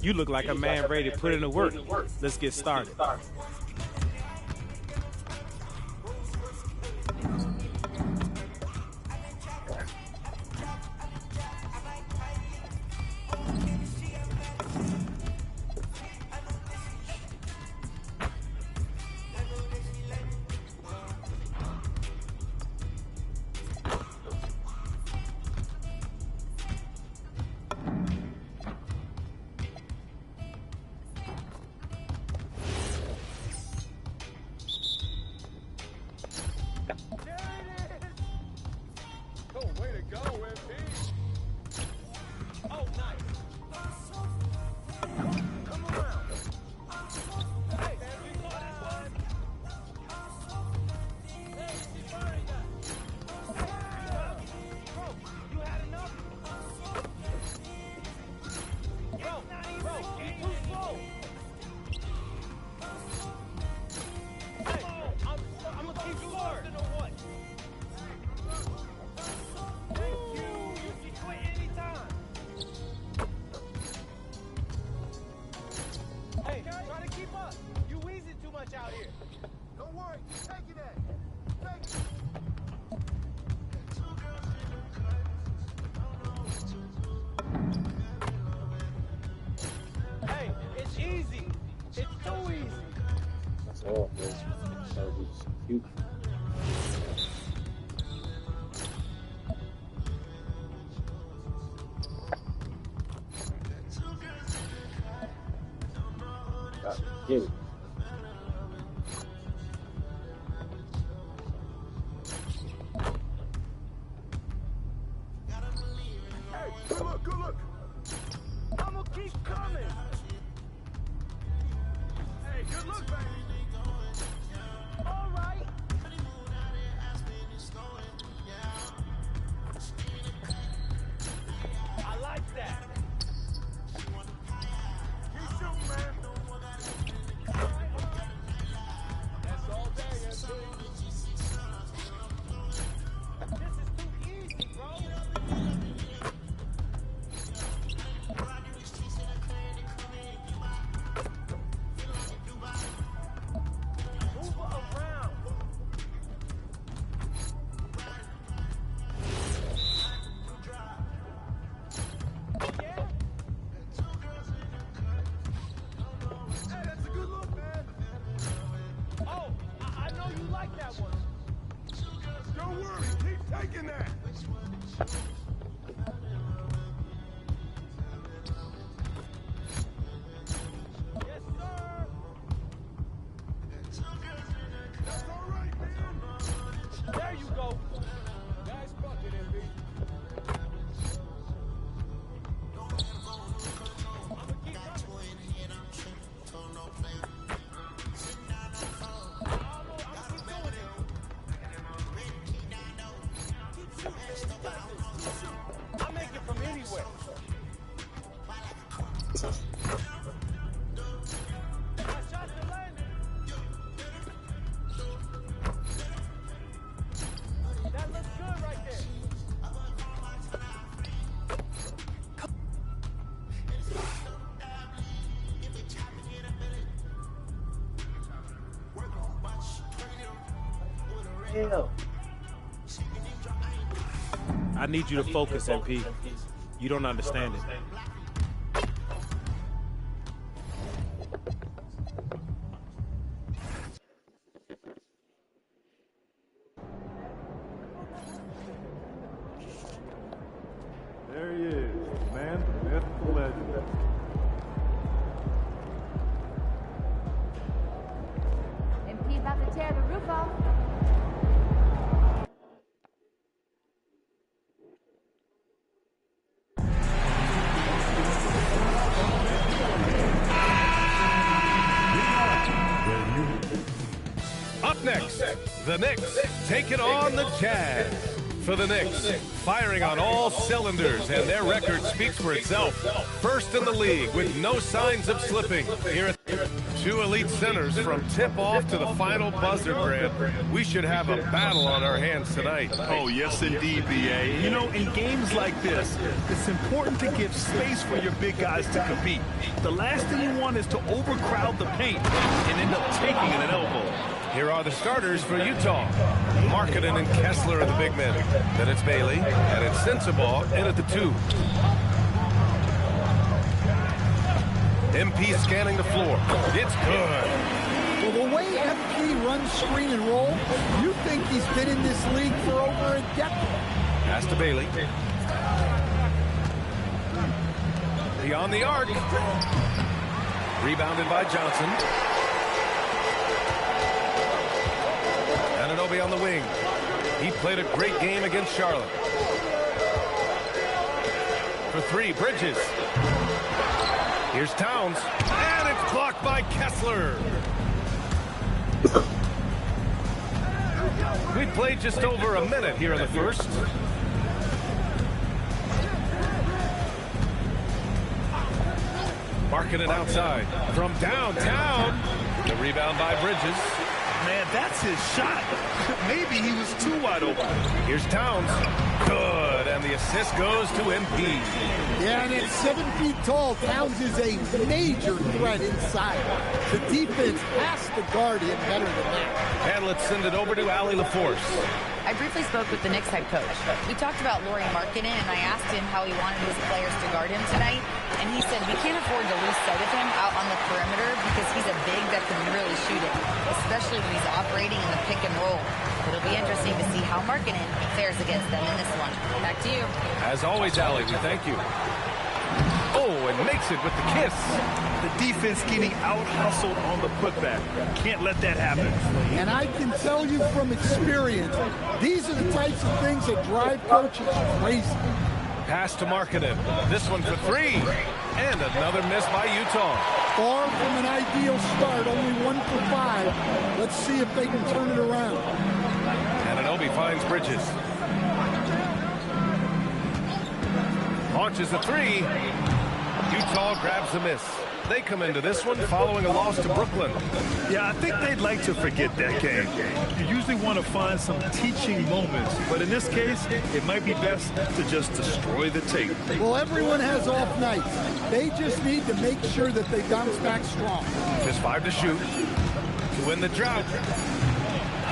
You look like a man ready to put in the work. Let's get started. Oh, that's cute. Get it. Hey, good look, good look. I'm gonna keep coming. Hey, good look, baby. All right. I like that. Keep shooting, man. That's all day, that's it. This is too easy, bro. Move around. Yeah? Hey, that's a good look, man. Oh, I know you like that one. Don't worry, keep taking that. Yes, sir. That's all right, man. There you go. Nice bucket, MB. I'ma keep coming. I make it from anywhere. My shots are landing. That looks good right there. Hell. I need you to focus, MP. You don't understand it. There he is, the man, the myth, the legend. MP about to tear the roof off. Up next, the Knicks taking on the Jazz. For the Knicks, firing on all cylinders, and their record speaks for itself. First in the league with no signs of slipping here at Two elite centers from tip-off to the final buzzer, Grant. We should have a battle on our hands tonight. Oh, yes, indeed, B.A. You know, in games like this, it's important to give space for your big guys to compete. The last thing you want is to overcrowd the paint and end up taking an elbow. Here are the starters for Utah. Markkanen and Kessler are the big men. Then it's Bailey, and it's Sensabaugh in at the 2. MP scanning the floor. It's good. Well, the way MP runs screen and roll, you think he's been in this league for over a decade. Pass to Bailey. Beyond the arc. Rebounded by Johnson. Anunoby on the wing. He played a great game against Charlotte. For 3, Bridges. Here's Towns, and it's blocked by Kessler. We played just over a minute here in the first. Markkanen outside from downtown. The rebound by Bridges. Man, that's his shot. Maybe he was too wide open. Here's Towns. Good, and the assist goes to MP. Yeah, and at 7 feet tall, Towns is a major threat inside. The defense has to guard him better than that. And let's send it over to Allie LaForce. I briefly spoke with the Knicks head coach. We talked about Lauri Markkanen, and I asked him how he wanted his players to guard him tonight. And he said we can't afford to lose sight of him out on the perimeter because he's a big that can really shoot it, especially when he's operating in the pick and roll. It'll be interesting to see how Markkanen fares against them in this one. Back to you. As always, Allie, we thank you. Oh, and makes it with the kiss. The defense getting out-hustled on the putback. Can't let that happen. And I can tell you from experience, these are the types of things that drive coaches crazy. Pass to Markkanen. This one for 3. And another miss by Utah. Far from an ideal start, only 1 for 5. Let's see if they can turn it around. Anunoby finds Bridges. Launches a 3. Utah grabs the miss. They come into this one following a loss to Brooklyn. Yeah, I think they'd like to forget that game. You usually want to find some teaching moments, but in this case, it might be best to just destroy the tape. Well, everyone has off nights. They just need to make sure that they bounce back strong. Just 5 to shoot to win the drought.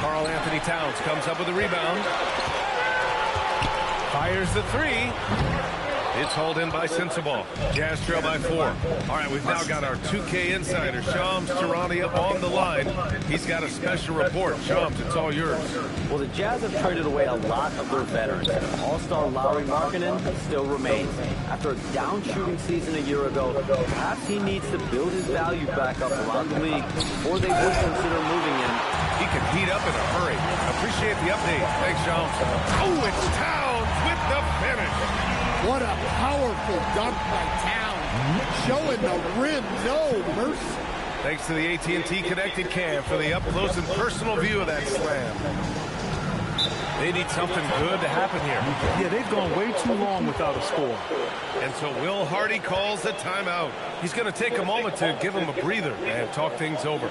Karl Anthony Towns comes up with a rebound. Fires the 3. It's hauled in by Sensabaugh. Jazz trail by 4. All right, we've now got our 2K insider, Shams Charania, on the line. He's got a special report. Shams, it's all yours. Well, the Jazz have traded away a lot of their veterans. All-star Lauri Markkanen still remains. After a down-shooting season a year ago, perhaps he needs to build his value back up around the league before they would consider moving him. He can heat up in a hurry. Appreciate the update. Thanks, Shams. Oh, it's Towns with the finish. What a powerful dunk by Towns. Showing the rim, no mercy. Thanks to the AT&T Connected Cam for the up-close and personal view of that slam. They need something good to happen here. Yeah, they've gone way too long without a score. And so Will Hardy calls the timeout. He's going to take a moment to give him a breather and talk things over.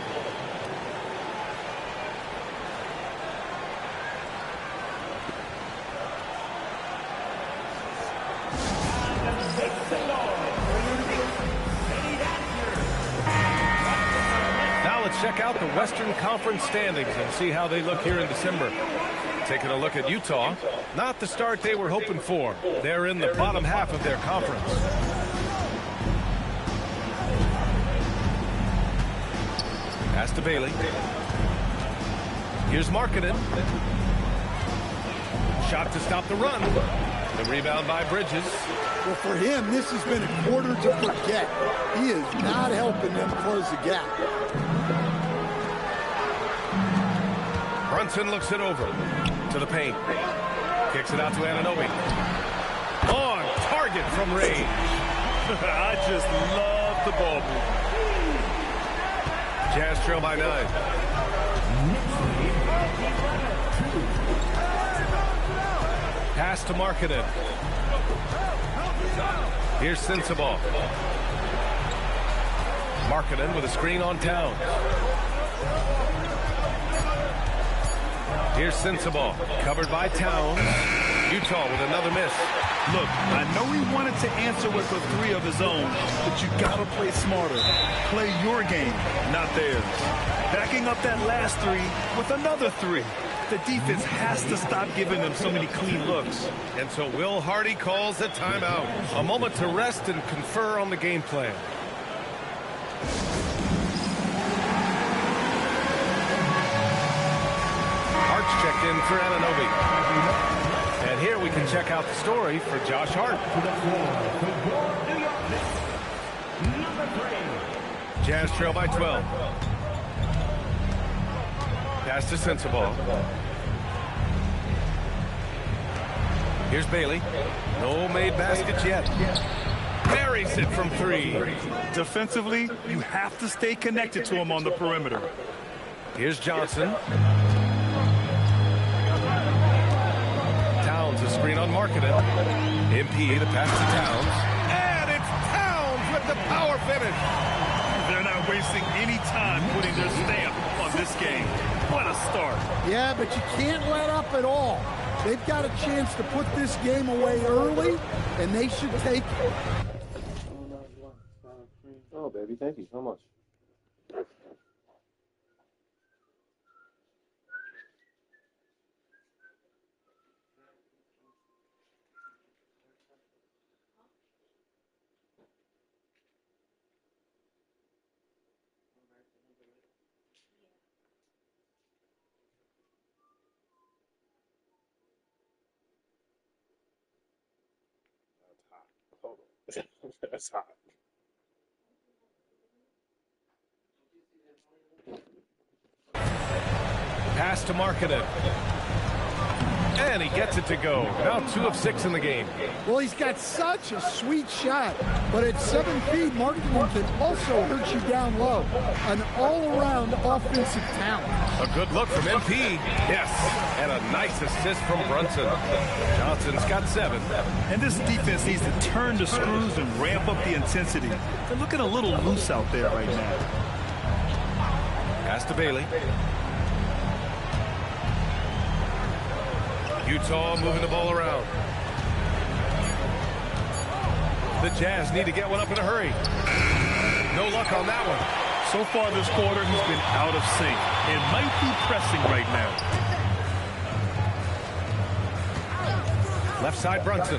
Check out the Western Conference standings and see how they look here in December. Taking a look at Utah, not the start they were hoping for. They're in the bottom half of their conference. Pass to Bailey. Here's Markkanen. Shot to stop the run. The rebound by Bridges. Well, for him, this has been a quarter to forget. He is not helping them close the gap. Brunson looks it over to the paint. Kicks it out to Anunoby. On target from range. I just love the ball movement. Jazz trail by 9. Pass to Markkanen. Here's Sensabaugh. Markkanen with a screen on Towns. Here's Sensabaugh, covered by Towns. Utah with another miss. Look, I know he wanted to answer with a three of his own, but you gotta play smarter. Play your game, not theirs. Backing up that last three with another three. The defense has to stop giving them so many clean looks. And so Will Hardy calls a timeout. A moment to rest and confer on the game plan. Hart's checked in for Anunoby. And here we can check out the story for Josh Hart. Jazz trail by 12. Pass to Sensabaugh. Here's Bailey. No made baskets yet. Buries it from three. Defensively, you have to stay connected to him on the perimeter. Here's Johnson. Towns, a screen on Markkanen. MP, the pass to Towns. And it's Towns with the power finish. They're not wasting any time putting their stamp on this game. What a start. Yeah, but you can't let up at all. They've got a chance to put this game away early, and they should take it. Oh, baby, thank you so much. That's hot. Pass to Markkanen. And he gets it to go. Now 2 of 6 in the game. Well, he's got such a sweet shot, but at 7 feet, Markkanen can also hurt you down low. An all-around offensive talent. A good look from MP. Yes. And a nice assist from Brunson. Johnson's got 7. And this defense needs to turn the screws and ramp up the intensity. They're looking a little loose out there right now. Pass to Bailey. Utah moving the ball around. The Jazz need to get one up in a hurry. No luck on that one. So far this quarter, he's been out of sync and might be pressing right now. Left side, Brunson.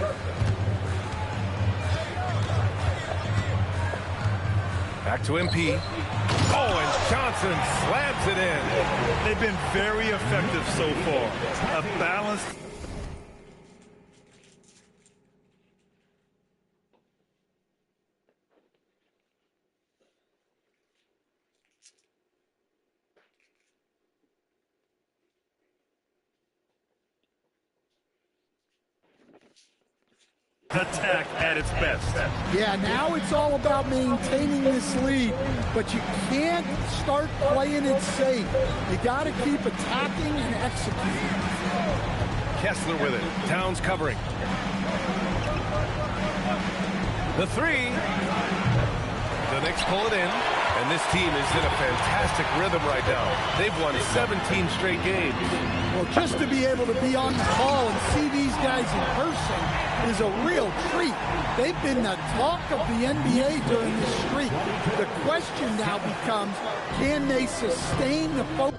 Back to MP. Oh, and Johnson slams it in. They've been very effective so far. A balanced. Attack at its best. Yeah, now it's all about maintaining this lead, but you can't start playing it safe. You got to keep attacking and executing. Kessler with it. Towns covering. The 3. The Knicks pull it in, and this team is in a fantastic rhythm right now. They've won 17 straight games. Well, just to be able to be on the call and see these guys in person is a real treat. They've been the talk of the NBA during this streak. The question now becomes, can they sustain the focus?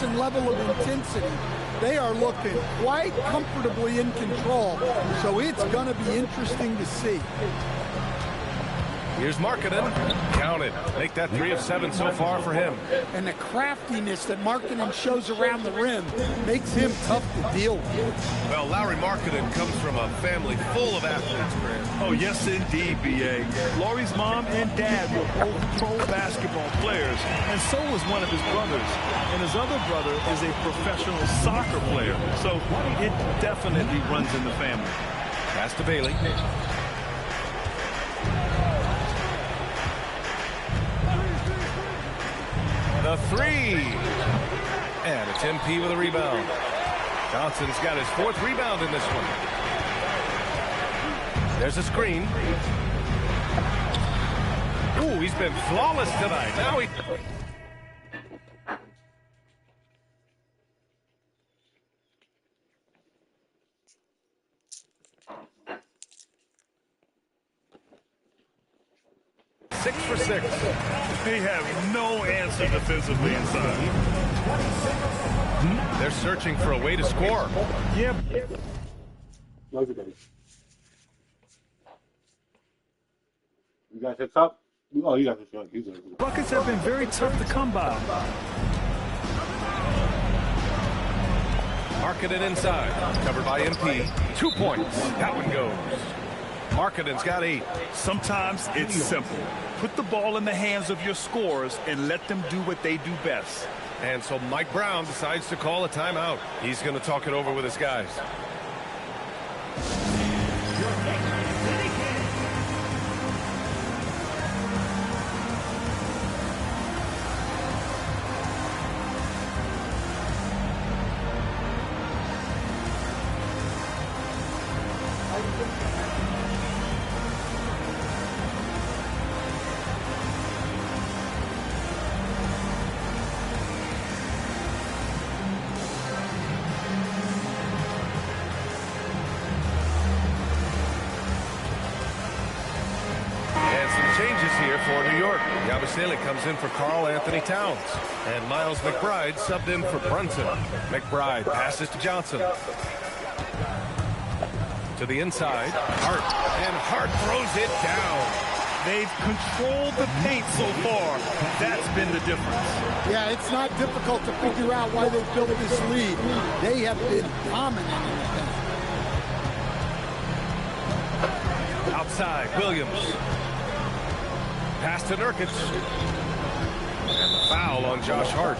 And level of intensity, they are looking quite comfortably in control, so it's going to be interesting to see. Here's Markkanen. Counted. Make that 3 of 7 so far for him. And the craftiness that Markkanen shows around the rim makes him tough to deal with. Well, Lauri Markkanen comes from a family full of athletes, Grant. Oh, yes, indeed, B.A. Lauri's mom and dad were both pro basketball players, and so was one of his brothers. And his other brother is a professional soccer player, so it definitely runs in the family. Pass to Bailey. The 3. And it's MP with a rebound. Johnson's got his 4th rebound in this one. There's a screen. Ooh, he's been flawless tonight. Now he... Six for 6. They have no answer defensively inside. They're searching for a way to score. Yep. Love it, buddy. You got your cup? Oh, you got your cup. Buckets have been very tough to come by. Marketed inside. Covered by MP. 2 points. That one goes. Marketing's got 8. Sometimes it's simple. Put the ball in the hands of your scorers and let them do what they do best. And so Mike Brown decides to call a timeout. He's going to talk it over with his guys. For New York, Yabusele comes in for Karl Anthony Towns. And Miles McBride subbed in for Brunson. McBride passes to Johnson. To the inside, Hart. And Hart throws it down. They've controlled the paint so far. That's been the difference. Yeah, it's not difficult to figure out why they built this lead. They have been dominant in the paint. Outside, Williams. Pass to Nurkic. And the foul on Josh Hart.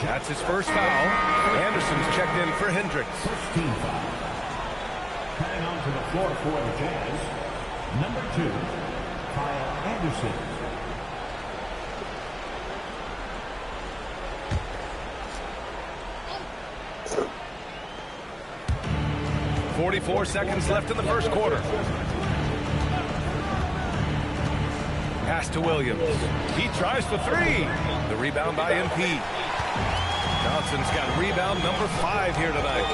That's his first foul. Anderson's checked in for Hendricks. Coming onto the floor for the Jazz, number 2, Kyle Anderson. .44 seconds left in the first quarter. Pass to Williams. He tries for 3. The rebound by MP. Johnson's got rebound number 5 here tonight.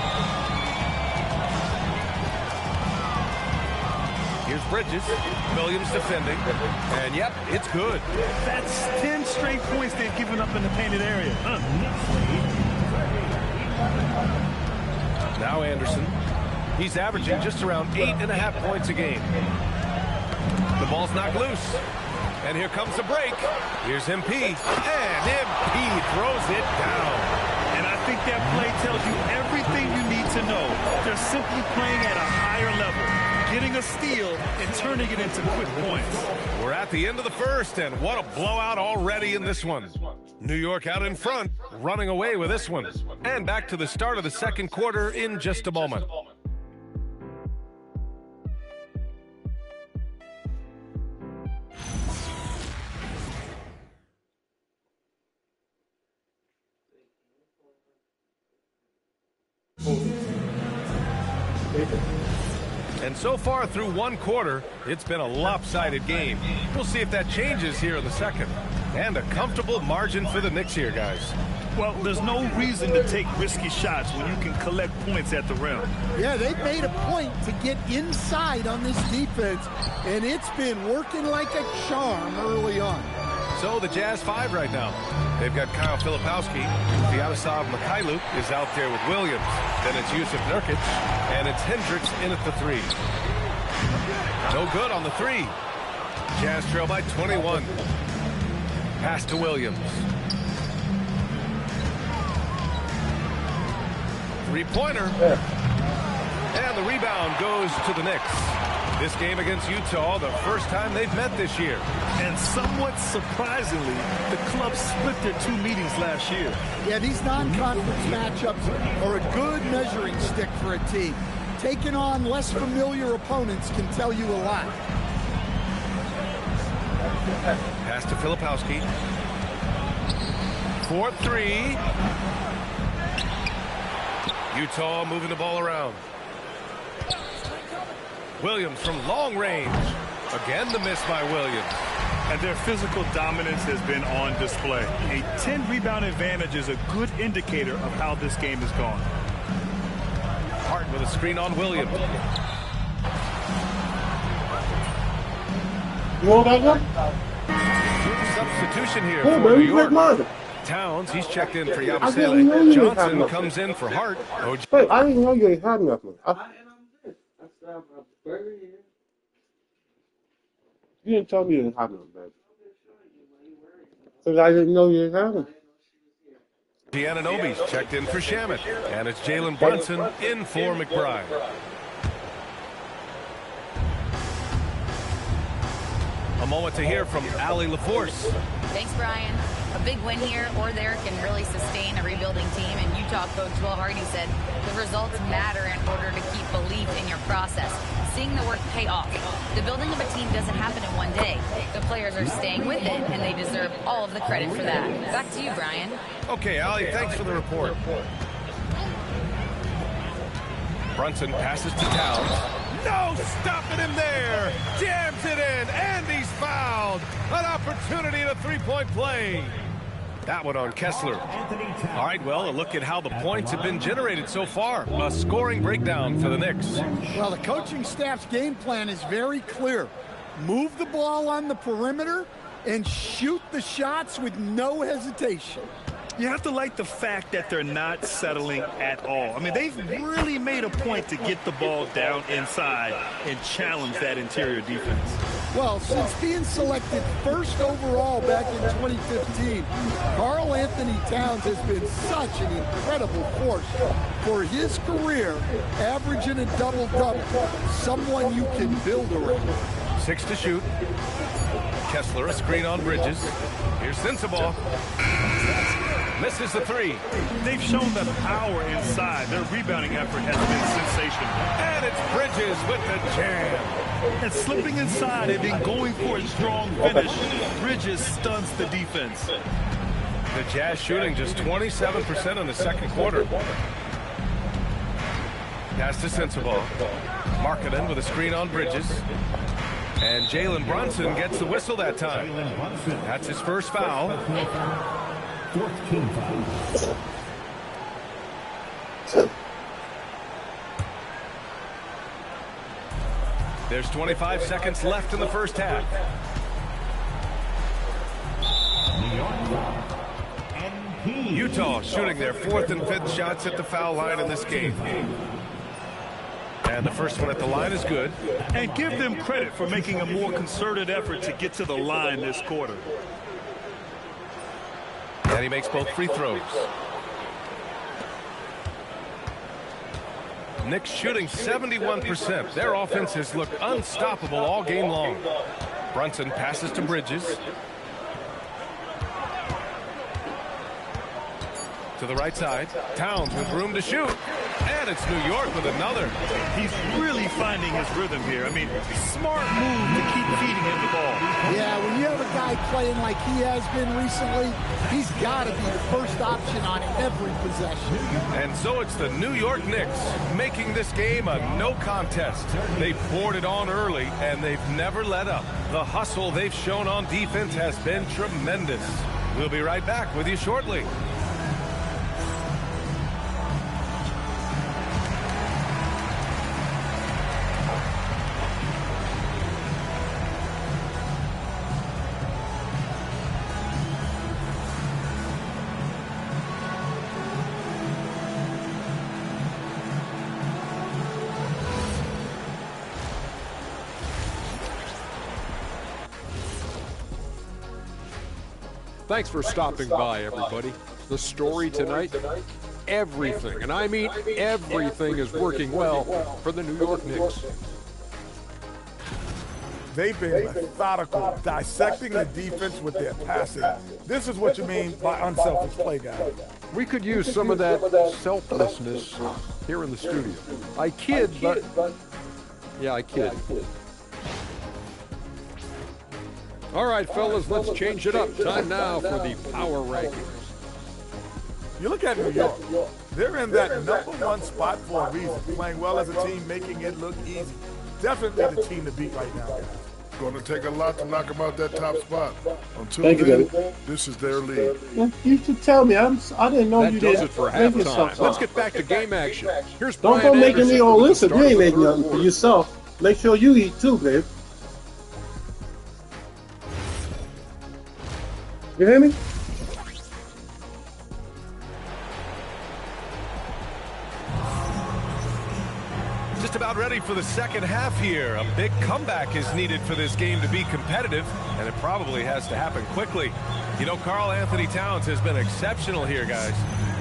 Here's Bridges. Williams defending. And yep, it's good. That's 10 straight points they've given up in the painted area. Now Anderson. He's averaging just around 8.5 points a game. The ball's knocked loose. And here comes the break. Here's MP. And MP throws it down. And I think that play tells you everything you need to know. They're simply playing at a higher level, getting a steal and turning it into quick points. We're at the end of the first, and what a blowout already in this one. New York out in front, running away with this one. And back to the start of the second quarter in just a moment. And so far through one quarter, it's been a lopsided game. We'll see if that changes here in the second. And a comfortable margin for the Knicks here, guys. Well, there's no reason to take risky shots when you can collect points at the rim. Yeah, they've made a point to get inside on this defense, and it's been working like a charm early on. So the Jazz 5 right now. They've got Kyle Filipowski. Vyacheslav Mikhailuk is out there with Williams. Then it's Yusuf Nurkic. And it's Hendricks in at the 3. No good on the 3. Jazz trail by 21. Pass to Williams. 3-pointer. And the rebound goes to the Knicks. This game against Utah, the first time they've met this year. And somewhat surprisingly, the club split their 2 meetings last year. Yeah, these non-conference matchups are a good measuring stick for a team. Taking on less familiar opponents can tell you a lot. Pass to Filipowski. 4-3. Utah moving the ball around. Williams from long range. Again, the miss by Williams. And their physical dominance has been on display. A 10-rebound advantage is a good indicator of how this game has gone. Hart with a screen on Williams. You want that one? Substitution here Hey, for man, New you York. mine. Towns, he's checked in for I didn't know Yabusele. you didn't have Johnson nothing. comes in for Hart. Hey, I didn't know you ain't had nothing. You didn't tell me you didn't have nothing, baby. Because I didn't know you didn't have nothing. Giannonobi's checked in for Shamet. And it's Jalen Brunson in for McBride. A moment to hear from Allie LaForce. Thanks, Brian. A big win here or there can really sustain a rebuilding team, and Utah coach Will Hardy said the results matter in order to keep belief in your process. Seeing the work pay off. The building of a team doesn't happen in one day. The players are staying with it, and they deserve all of the credit for that. Back to you, Brian. Okay, Allie, thanks for the report. Brunson passes to Towns. No stopping him there. Jams it in, and he's fouled. An opportunity at a three-point play. That one on Kessler. All right, well, a look at how the points have been generated so far. A scoring breakdown for the Knicks. Well, the coaching staff's game plan is very clear. Move the ball on the perimeter and shoot the shots with no hesitation. You have to like the fact that they're not settling at all. I mean, they've really made a point to get the ball down inside and challenge that interior defense. Well, since being selected first overall back in 2015, Karl Anthony Towns has been such an incredible force for his career, averaging a double-double, someone you can build around. 6 to shoot. Kessler, a screen on Bridges. Here's Sensabaugh. Misses the three. They've shown the power inside. Their rebounding effort has been sensational. And it's Bridges with the jam. And slipping inside and then going for a strong finish. Bridges stuns the defense. The Jazz shooting just 27% in the second quarter. Pass to Sensabaugh. Markkanen with a screen on Bridges. And Jalen Brunson gets the whistle that time. That's his first foul. 14 fouls. There's 25 seconds left in the first half. Utah shooting their 4th and 5th shots at the foul line in this game. And the first one at the line is good. And give them credit for making a more concerted effort to get to the line this quarter. And he makes both free throws. Knicks shooting 71%. Their offense has looked unstoppable all game long. Brunson passes to Bridges. To the right side. Towns with room to shoot. And it's New York with another. He's really finding his rhythm here. I mean, smart move to keep feeding him the ball. Yeah, when you have a guy playing like he has been recently, he's got to be the first option on every possession. And so it's the New York Knicks making this game a no contest. They poured it on early, and they've never let up. The hustle they've shown on defense has been tremendous. We'll be right back with you shortly. Thanks for stopping by, everybody. The story tonight, everything, and I mean everything, is working well for the New York Knicks. They've been methodical, dissecting the defense with their passing. This is what you mean by unselfish play, guys. We could use some of that selflessness here in the studio. I kid, but yeah, I kid. All right, fellas, let's change it up. Time now for the power rankings. You look at New York. They're in that #1 spot for a reason. Playing well as a team, making it look easy. Definitely the team to beat right now, guys. Going to take a lot to knock them out that top spot. Until Thank you, then, David. this is their league. Yeah, you should tell me. I didn't know That you does did. it for Make halftime. yourself Let's up. get back to game action. Here's Don't Brian go making Anderson me all with the listen. start You of ain't the making third nothing for quarter. yourself. Make sure you eat too, babe. You hear me? Just about ready for the second half here. A big comeback is needed for this game to be competitive, and it probably has to happen quickly. You know, Karl Anthony Towns has been exceptional here, guys.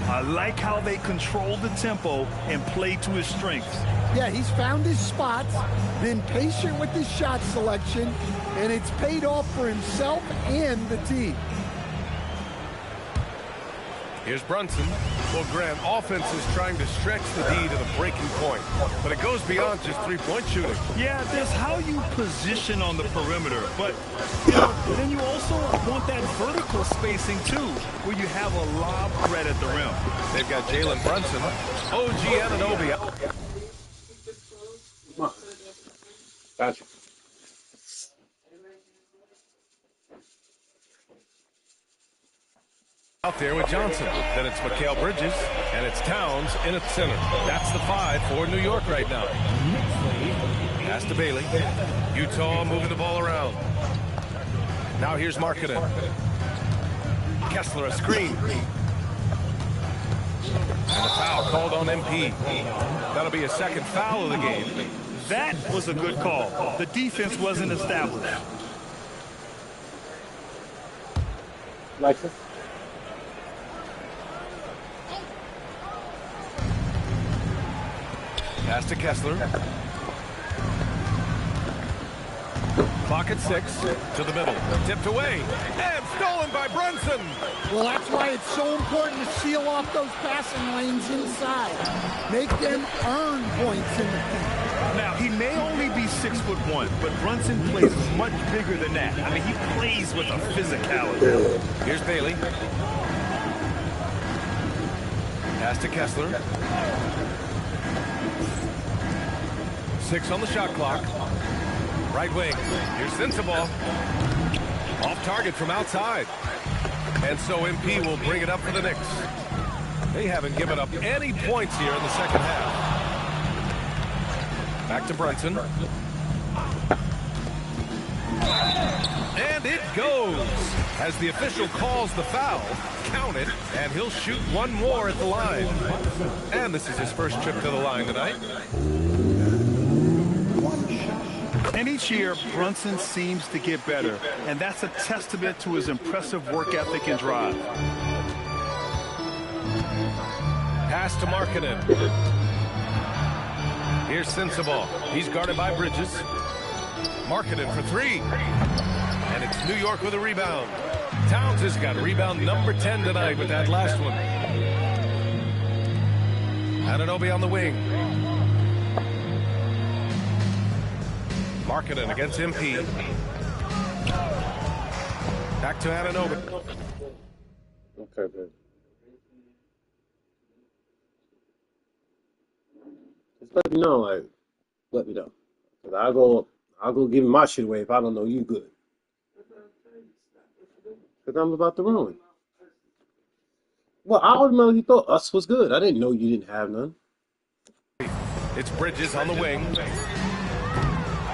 I like how they control the tempo and play to his strengths. Yeah, he's found his spots, been patient with his shot selection, and it's paid off for himself and the team. Here's Brunson. Well, Grant, offense is trying to stretch the D to the breaking point, but it goes beyond just three-point shooting. Yeah, there's how you position on the perimeter, but you know, then you also want that vertical spacing too, where you have a lob threat at the rim. They've got Jalen Brunson, OG Anunoby. Gotcha. Out there with Johnson. Then it's Mikal Bridges, and it's Towns in at center. That's the 5 for New York right now. Pass to Bailey. Utah moving the ball around. Now here's Markkanen. Kessler a screen. And a foul called on MP. That'll be a second foul of the game. That was a good call. The defense wasn't established. Like this? Pass to Kessler. Clock at 6. To the middle. Tipped away. And stolen by Brunson. Well, that's why it's so important to seal off those passing lanes inside. Make them earn points in the paint. Now, he may only be 6'1", but Brunson plays much bigger than that. I mean, he plays with a physicality. Here's Bailey. Pass to Kessler. 6 on the shot clock. Right wing. Here's Sensabaugh. Off target from outside. And so MP will bring it up for the Knicks. They haven't given up any points here in the second half. Back to Brunson. And it goes. As the official calls the foul, count it, and he'll shoot one more at the line. And this is his first trip to the line tonight. And each year, Brunson seems to get better, and that's a testament to his impressive work ethic and drive. Pass to Markkanen. Here's Sensabaugh. He's guarded by Bridges. Markkanen for 3. And it's New York with a rebound. Towns has got rebound number 10 tonight with that last one. Anunoby on the wing. Markkanen against MP. Back to Anunoby. Okay, babe. Just let me know, like, let me know. Cause I'll go give my shit away if I don't know you good. Cause I'm about to ruin. Well, I automatically thought us was good. I didn't know you didn't have none. It's Bridges on the wing.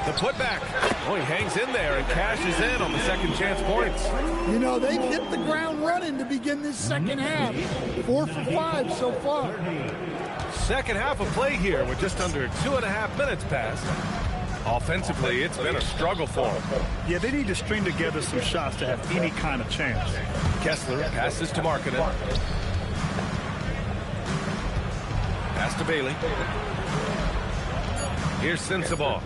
The putback. Oh, he hangs in there and cashes in on the second chance points. You know, they've hit the ground running to begin this second half. 4 for 5 so far. Second half of play here with just under 2.5 minutes passed. Offensively, it's been a struggle for them. Yeah, they need to string together some shots to have any kind of chance. Kessler passes to Markkanen. Pass to Bailey. Here's Sensabaugh.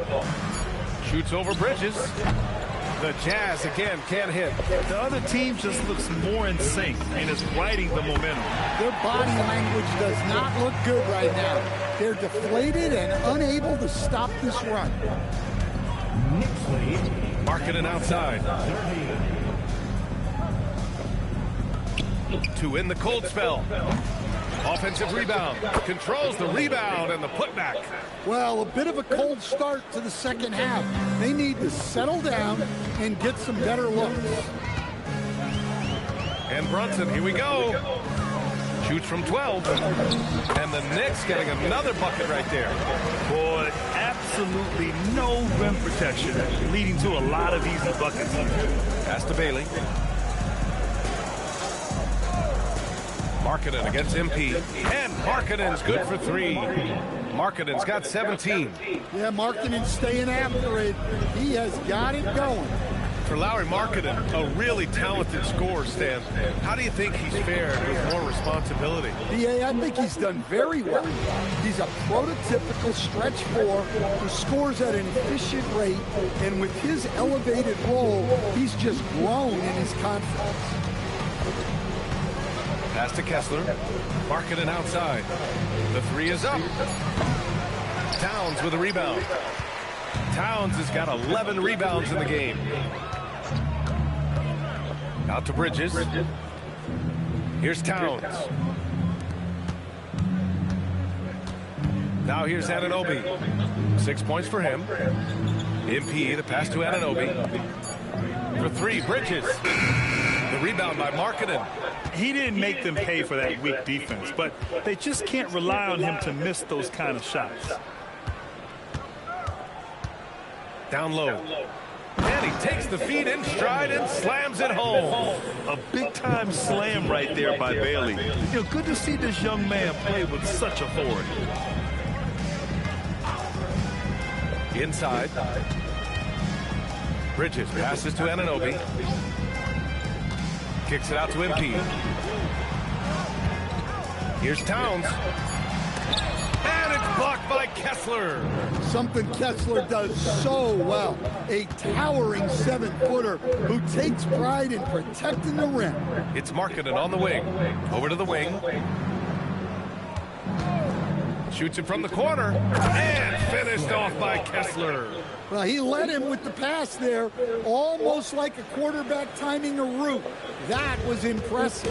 Shoots over Bridges. The Jazz again can't hit. The other team just looks more in sync and is riding the momentum. Their body language does not look good right now. They're deflated and unable to stop this run. Markkanen outside. to win the cold spell. Offensive rebound. Controls the rebound and the putback. Well, a bit of a cold start to the second half. They need to settle down and get some better looks. And Brunson, here we go. Shoots from 12. And the Knicks getting another bucket right there. Boy, absolutely no rim protection, leading to a lot of easy buckets. Pass to Bailey. Markkanen against MP. And Markkanen's good for 3. Markkanen's got 17. Yeah, Markkanen's staying after it. He has got it going. For Lauri Markkanen, a really talented scorer, Stan. How do you think he's fared with more responsibility? I think he's done very well. He's a prototypical stretch 4 who scores at an efficient rate, and with his elevated role, he's just grown in his confidence. Pass to Kessler. Markkanen outside. The 3 is up. Towns with a rebound. Towns has got 11 rebounds in the game. Out to Bridges. Here's Towns. Now here's Anunoby. 6 points for him. MP, the pass to Anunoby. For 3, Bridges. The rebound by Markkanen. He didn't make them pay for that weak defense, but they just can't rely on him to miss those kind of shots. Down low. And he takes the feed in stride and slams it home. A big-time slam right there by Bailey. You know, good to see this young man play with such authority. Inside. Bridges passes to Anunoby. Kicks it out to MP. Here's Towns. And it's blocked by Kessler. Something Kessler does so well. A towering 7-footer who takes pride in protecting the rim. It's Markkanen on the wing. Over to the wing. Shoots it from the corner. And finished off by Kessler. Well, he led him with the pass there, almost like a quarterback timing a route. That was impressive.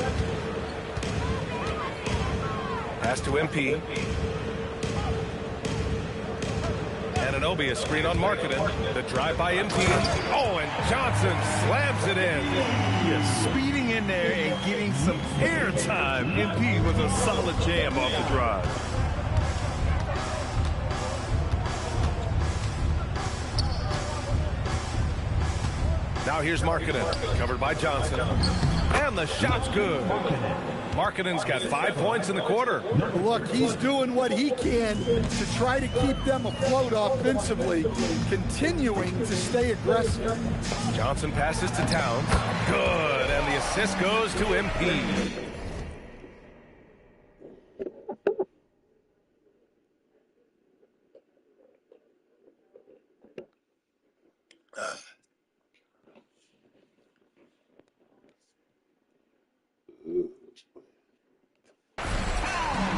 Pass to MP. Anunoby, a screen on Markkanen. The drive by MP. Oh, and Johnson slams it in. Yeah, speeding in there and getting some air time. MP was a solid jam off the drive. Now here's Markkanen, covered by Johnson. And the shot's good. Markkanen's got 5 points in the quarter. Look, he's doing what he can to try to keep them afloat offensively, continuing to stay aggressive. Johnson passes to Towns. Good, and the assist goes to MP.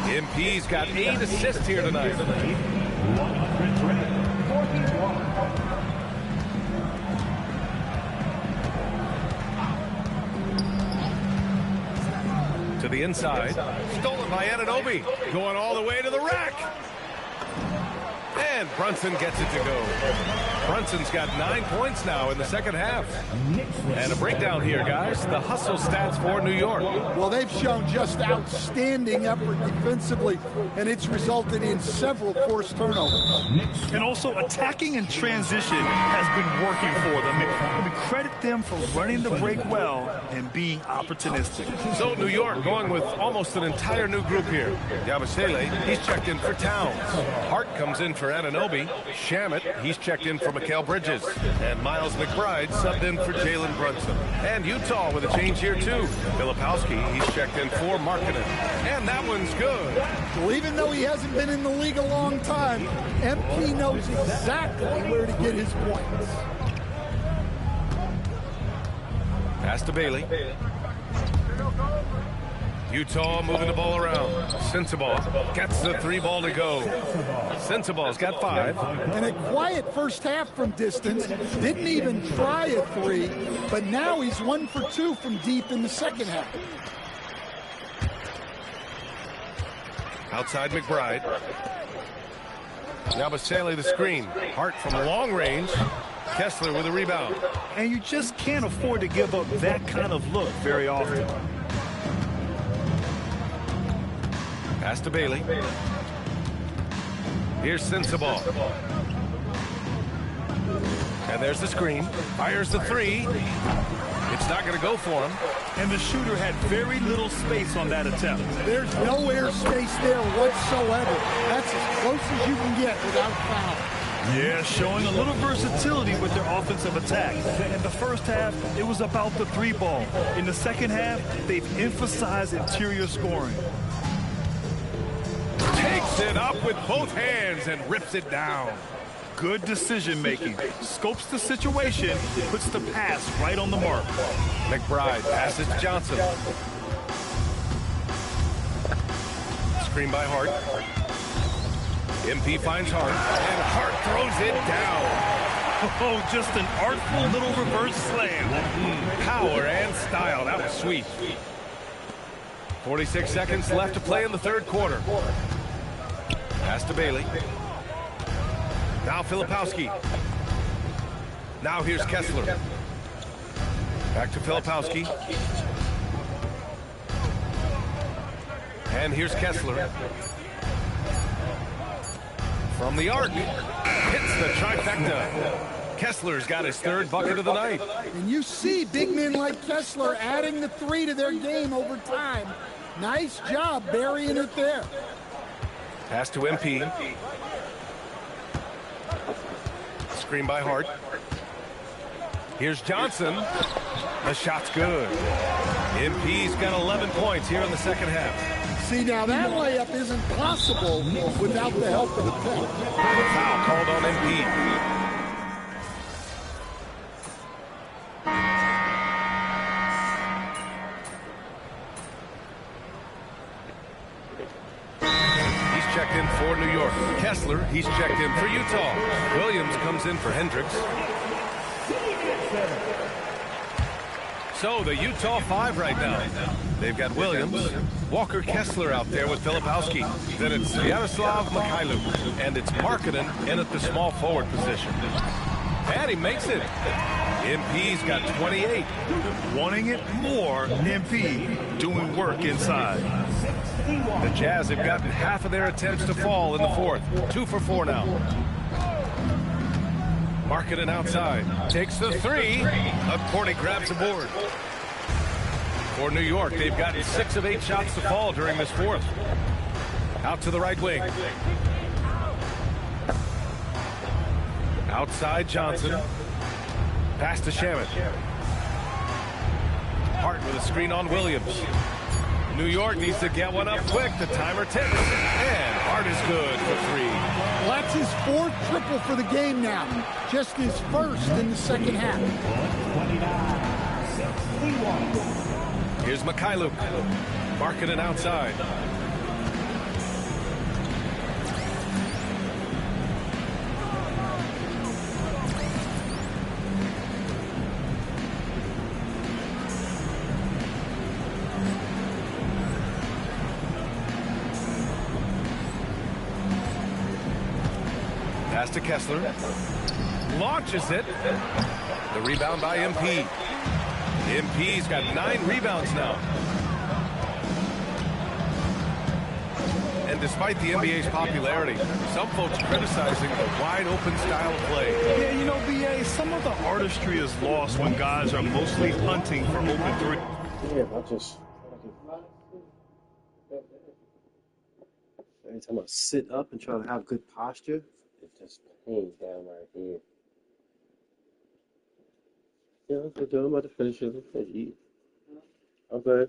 MP's got 8 assists here tonight. To the inside. Stolen by Anunoby. Going all the way to the rack. And Brunson gets it to go. Brunson's got 9 points now in the second half. And a breakdown here, guys. The hustle stats for New York. Well, they've shown just outstanding effort defensively, and it's resulted in several forced turnovers. And also attacking in transition has been working for them. We credit them for running the break well and being opportunistic. So New York going with almost an entire new group here. Yabusele, he's checked in for Towns. Hart comes in for Anunoby. Shamet, he's checked in for Mikal Bridges. And Miles McBride subbed in for Jalen Brunson. And Utah with a change here too. Filipowski, he's checked in for Markkanen. And that one's good. Well, even though he hasn't been in the league a long time, MP knows exactly where to get his points. Pass to Bailey. Utah moving the ball around. Sensabaugh gets the 3 ball to go. Sensabaugh's got 5. And a quiet first half from distance. Didn't even try a 3, but now he's 1 for 2 from deep in the second half. Outside McBride. Now Baselli the screen. Hart from long range. Kessler with a rebound. And you just can't afford to give up that kind of look very often. Pass to Bailey. Here's Sensabaugh. And there's the screen. Fires the three. It's not going to go for him. And the shooter had very little space on that attempt. There's no air space there whatsoever. That's as close as you can get without foul. Yeah, showing a little versatility with their offensive attack. In the first half, it was about the three ball. In the second half, they've emphasized interior scoring. Takes it up with both hands and rips it down. Good decision making. Scopes the situation, puts the pass right on the mark. McBride passes to Johnson. Screen by Hart. MP finds Hart, and Hart throws it down. Oh, just an artful little reverse slam. Power and style. That was sweet. 46 seconds left to play in the third quarter. Pass to Bailey. Now Filipowski. Now here's Kessler. Back to Filipowski. And here's Kessler. From the arc. Hits the trifecta. Kessler's got his third bucket of the night. And you see big men like Kessler adding the three to their game over time. Nice job burying it there. Pass to MP. Screen by Hart. Here's Johnson. The shot's good. MP's got 11 points here in the second half. See, now that layup isn't possible without the help of the pick. Foul called on MP. He's checked in for New York. Kessler, he's checked in for Utah. Williams comes in for Hendricks. So the Utah 5 right now. They've got Williams, Walker Kessler out there with Filipowski. Then it's Yaroslav Mikhailuk, and it's Markkanen in at the small forward position. And he makes it. MP's got 28. Wanting it more, MP doing work inside. The Jazz have gotten half of their attempts to fall in the fourth. 2 for 4 now. Markkanen outside. Takes the three. Cordy grabs the board. For New York, they've gotten 6 of 8 shots to fall during this fourth. Out to the right wing. Outside Johnson. Pass to Shamet. Hart with a screen on Williams. New York needs to get one up quick. The timer ticks. And Hart is good for 3. Well, that's his 4th triple for the game now. Just his first in the second half. Here's Mikhailuk. Markkanen outside. Pass to Kessler. Launches it. The rebound by MP. MP's got 9 rebounds now. And despite the NBA's popularity, some folks criticizing the wide-open style of play. Yeah, you know, BA, some of the artistry is lost when guys are mostly hunting for open three. Yeah, every time I sit up and try to have good posture, it just hangs down right here. Yeah, I'm about to finish it. Let's eat. Okay. I'm going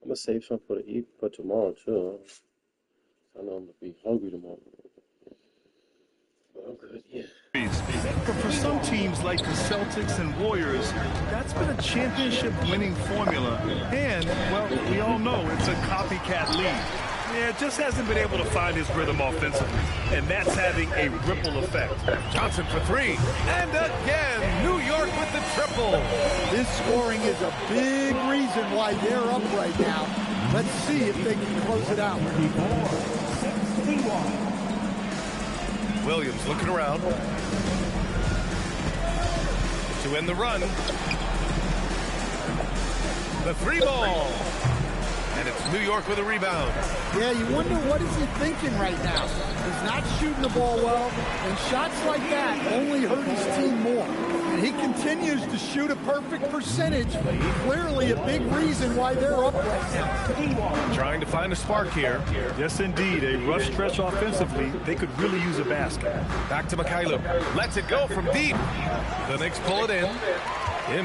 to save some for the eat for tomorrow, too. I know I'm going to be hungry tomorrow. But I'm good, yeah. But for some teams like the Celtics and Warriors, that's been a championship-winning formula. And, well, we all know it's a copycat league. Yeah, just hasn't been able to find his rhythm offensively. And that's having a ripple effect. Johnson for 3. And again, New York with the triple. This scoring is a big reason why they're up right now. Let's see if they can close it out. Williams looking around to end the run. The three ball. And it's New York with a rebound. Yeah, you wonder what is he thinking right now. He's not shooting the ball well, and shots like that only hurt his team more. And he continues to shoot a perfect percentage. Clearly a big reason why they're up right now. Trying to find a spark here. Yes, indeed. A rough stretch offensively. They could really use a basket. Back to Mikhailov. Lets it go from deep. The Knicks pull it in.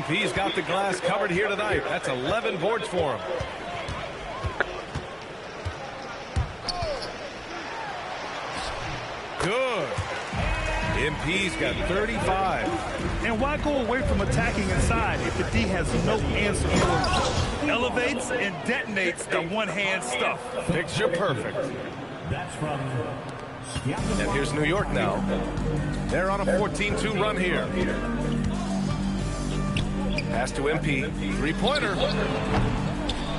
MP's got the glass covered here tonight. That's 11 boards for him. Good. MP's got 35. And why go away from attacking inside if the D has no answer for him? Elevates and detonates the one-hand stuff. Picture perfect. That's from... And here's New York now. They're on a 14-2 run here. Pass to MP. Three-pointer.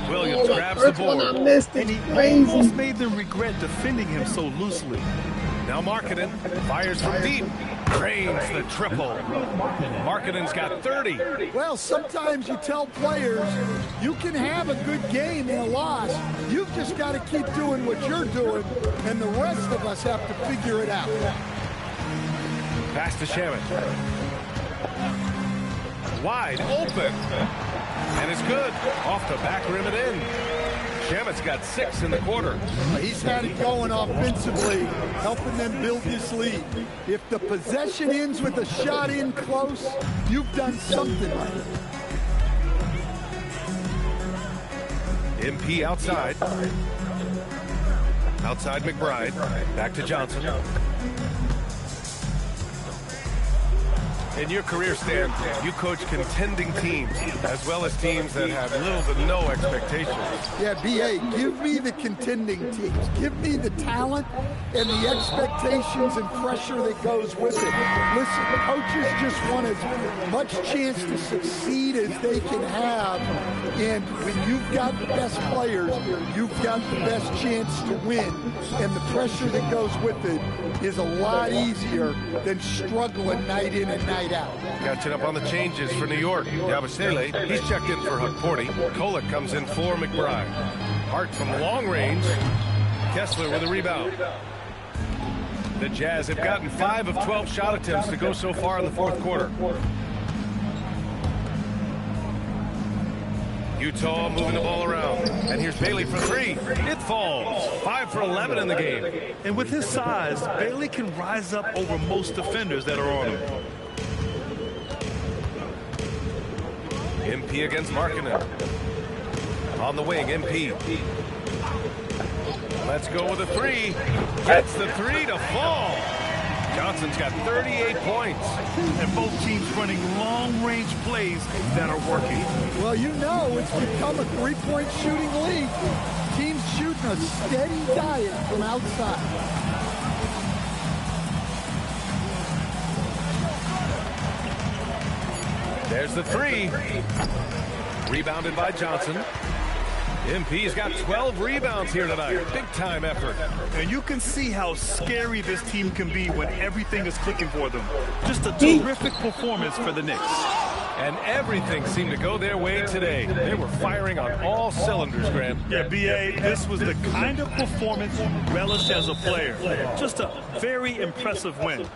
Williams grabs the board. And he almost made them regret defending him so loosely. Now Markkanen fires from deep. Drains the triple. Markkanen's got 30. Well, sometimes you tell players you can have a good game in a loss. You've just got to keep doing what you're doing, and the rest of us have to figure it out. Pass to Shamet. Wide open. And it's good. Off the back rim and in. Shamet's got 6 in the quarter. He's had it going offensively, helping them build this lead. If the possession ends with a shot in close, you've done something right. MP outside. Outside McBride. Back to Johnson. In your career, Stan, you coach contending teams as well as teams that have little to no expectations. Yeah, B.A., give me the contending teams. Give me the talent and the expectations and pressure that goes with it. Listen, coaches just want as much chance to succeed as they can have. And when you've got the best players, you've got the best chance to win. And the pressure that goes with it is a lot easier than struggling night in and night out. Catching up on the changes for New York. Yabusele, he's checked in for Hukporti. Kolek comes in for McBride. Hart from long range. Kessler with a rebound. The Jazz have gotten 5 of 12 shot attempts to go so far in the fourth quarter. Utah moving the ball around. And here's Bailey for 3. It falls. 5 for 11 in the game. And with his size, Bailey can rise up over most defenders that are on him. MP against Markkanen. On the wing, MP. Let's go with a 3. Gets the 3 to fall. Johnson's got 38 points. And both teams running long-range plays that are working. Well, you know it's become a three-point shooting league. Teams shooting a steady diet from outside. There's the 3. Rebounded by Johnson. MP's got 12 rebounds here tonight. Big time effort. And you can see how scary this team can be when everything is clicking for them. Just a terrific performance for the Knicks. And everything seemed to go their way today. They were firing on all cylinders, Graham. Yeah, B.A., this was the kind of performance relished as a player. Just a very impressive win.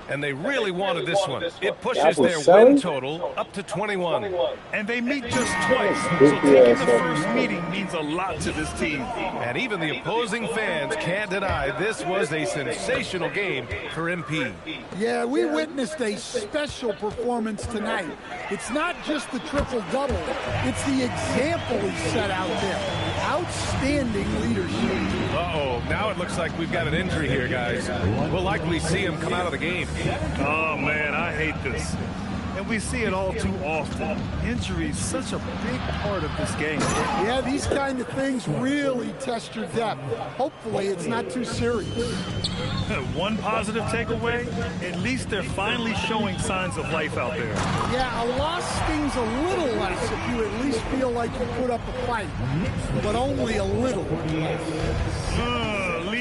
And they really wanted this one. It pushes their win total up to 21. And they meet just twice, so taking the first meeting means a lot to this team. And even the opposing fans can't deny this was a sensational game for MP. Yeah, we witnessed a special performance tonight. It's not just the triple-double. It's the example he set out there. Outstanding leadership. Uh-oh, now it looks like we've got an injury here, guys. We'll likely see him come out of the game. Oh, man, I hate this. And we see it all too often. Injuries, such a big part of this game. Yeah, these kind of things really test your depth. Hopefully it's not too serious. One positive takeaway, at least they're finally showing signs of life out there. Yeah, a loss stings a little less if you at least feel like you put up a fight, but only a little less.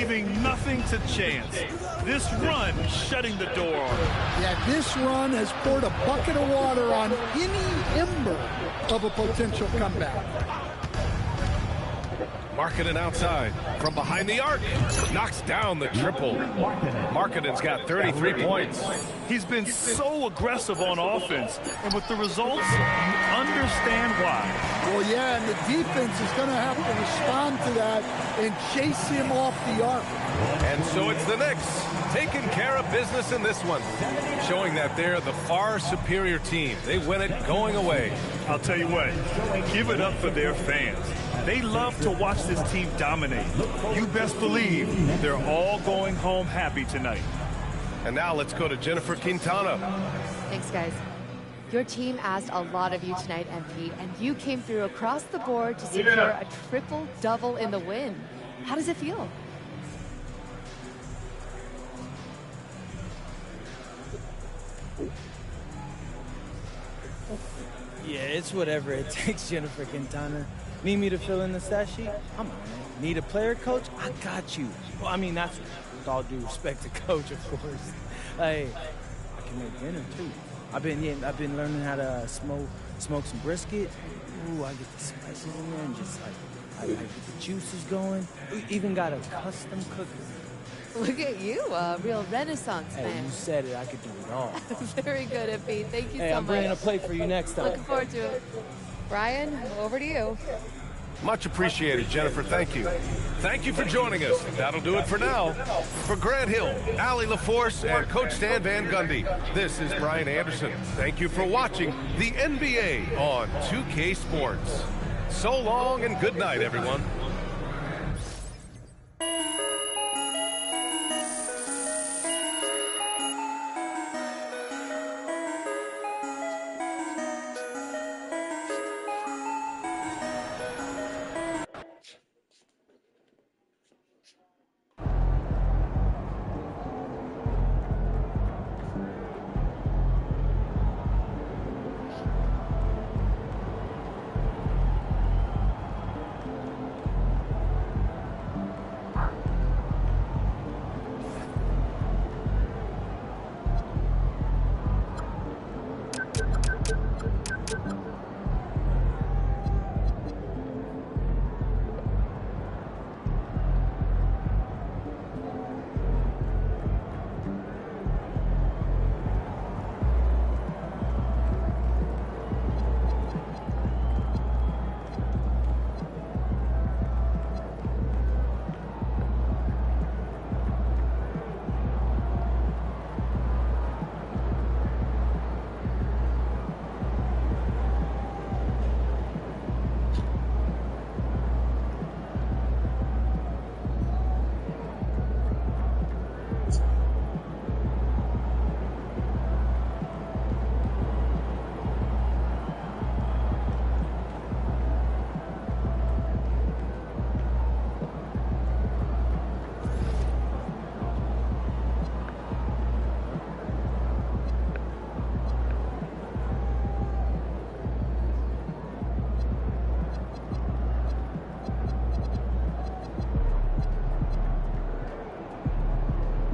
leaving nothing to chance. This run shutting the door on him. Yeah, this run has poured a bucket of water on any ember of a potential comeback. Markkanen outside from behind the arc. Knocks down the triple. Markkanen's got 33 points. He's been so aggressive on offense, and with the results, you understand why. Well, yeah, and the defense is going to have to respond to that and chase him off the arc. And so it's the Knicks taking care of business in this one, showing that they're the far superior team. They win it going away. I'll tell you what, give it up for their fans. They love to watch this team dominate. You best believe they're all going home happy tonight. And now let's go to Jennifer Quintana. Thanks, guys. Your team asked a lot of you tonight, MP, and you came through across the board to secure a triple-double in the win. How does it feel? Yeah, it's whatever it takes, Jennifer Quintana. Need me to fill in the stat sheet? I'm on it. Need a player coach? I got you. Well, I mean, that's with all due respect to coach, of course. Hey, I can make dinner too. I've been learning how to smoke some brisket. Ooh, I get the spices in there and just I get the juices going. We even got a custom cooker. Look at you, a real Renaissance Hey, man. you said it. I could do it all. Very good, MP. Thank you so much. Hey, I'm bringing a plate for you next time. Looking forward to it. Brian, over to you. Much appreciated, Jennifer. Thank you. Thank you for joining us. That'll do it for now. For Grant Hill, Allie LaForce, and Coach Stan Van Gundy, this is Brian Anderson. Thank you for watching the NBA on 2K Sports. So long and good night, everyone.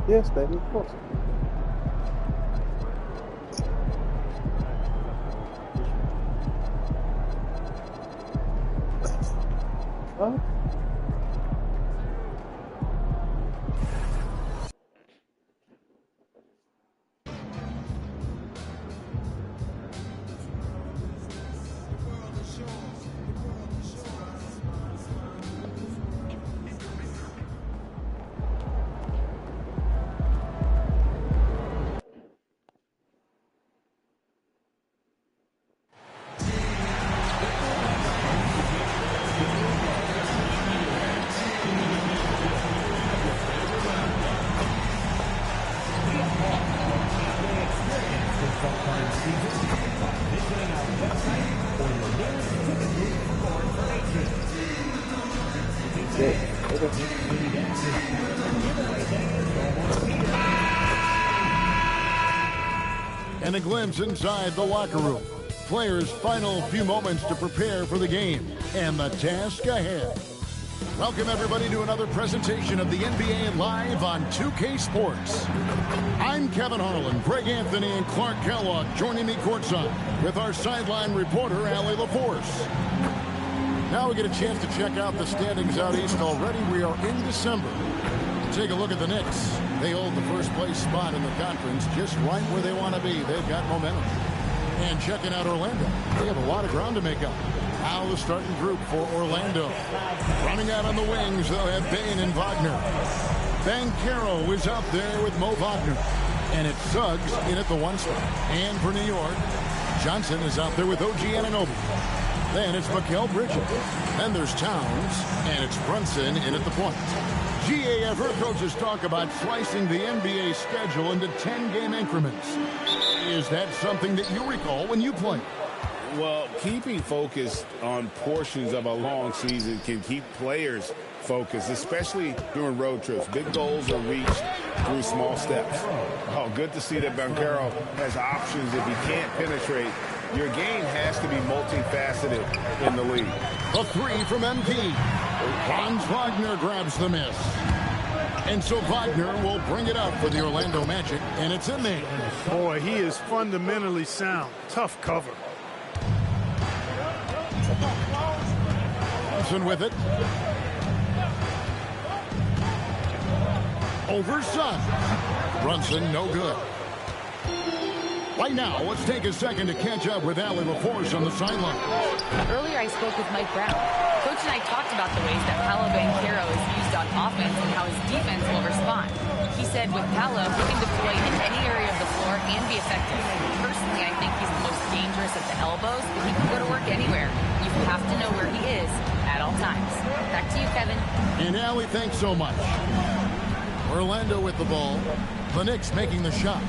Yes, baby, of course. Huh? And a glimpse inside the locker room. Players' final few moments to prepare for the game and the task ahead. Welcome, everybody, to another presentation of the NBA Live on 2K Sports. I'm Kevin Harlan, Greg Anthony, and Clark Kellogg joining me courtside with our sideline reporter, Allie LaForce. Now we get a chance to check out the standings out east already. We are in December. Take a look at the Knicks. They hold the first place spot in the conference just right where they want to be. They've got momentum. And checking out Orlando. They have a lot of ground to make up. Now the starting group for Orlando. Running out on the wings, they'll have Bane and Wagner. Banchero is out there with Mo Wagner. And it's Suggs in at the 1 spot. And for New York, Johnson is out there with OG Anunoby. Then it's Mikal Bridges. Then there's Towns. And it's Brunson in at the point. GA, I've heard coaches talk about slicing the NBA schedule into 10-game increments. Is that something that you recall when you played? Well, keeping focused on portions of a long season can keep players focused, especially during road trips. Big goals are reached through small steps. Oh, good to see that Banchero has options if he can't penetrate. Your game has to be multifaceted in the league. A 3 from MP. Franz Wagner grabs the miss. And so Wagner will bring it up for the Orlando Magic, and it's in there. Boy, he is fundamentally sound. Tough cover. Brunson with it. Over Suggs. Brunson, no good. Right now, let's take a second to catch up with Allie LaForce on the sideline. Earlier, I spoke with Mike Brown. Coach and I talked about the ways that Paolo Banchero is used on offense and how his defense will respond. He said with Paolo, he can deploy in any area of the floor and be effective. Personally, I think he's the most dangerous at the elbows, but he can go to work anywhere. You have to know where he is at all times. Back to you, Kevin. And Allie, thanks so much. Orlando with the ball. The Knicks making the shot.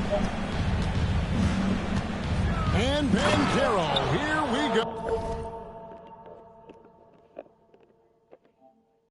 And Banchero, here we go.